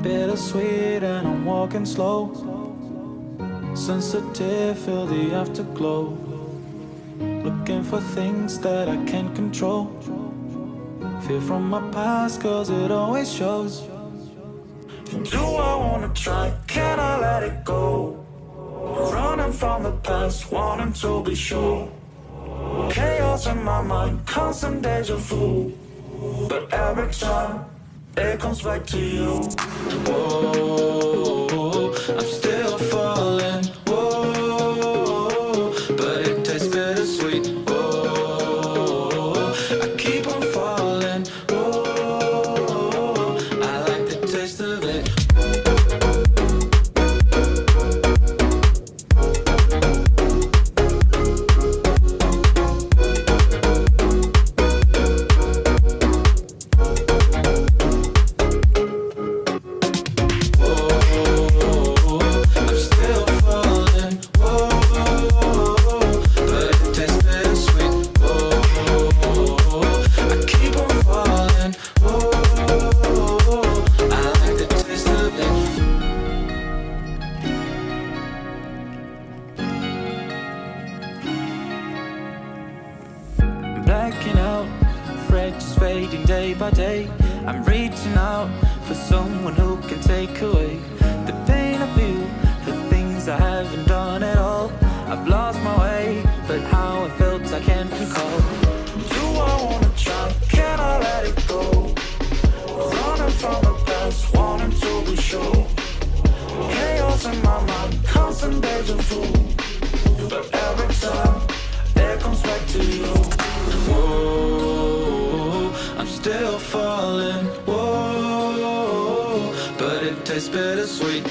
Bittersweet and I'm walking slow. Sensitive, feel the afterglow. Looking for things that I can't control. Fear from my past cause it always shows. Do I wanna try? Can I let it go? Running from the past, wanting to be sure. Chaos in my mind, constant deja vu. But every time, it comes back to you. Whoa, I'm still falling. Whoa, but it tastes bittersweet. Whoa, I keep on falling. Whoa, I like the taste of it. Blacking out, afraid just fading day by day. I'm reaching out for someone who can take away the pain I feel, the things I haven't done at all. I've lost my way, but how I felt I can't recall. Do I wanna try? Can I let it go? Running from the past, wanting to be sure. Chaos in my mind, constant deja vu. But every time, it comes back to you. Whoa, I'm still falling. Whoa, but it tastes bittersweet.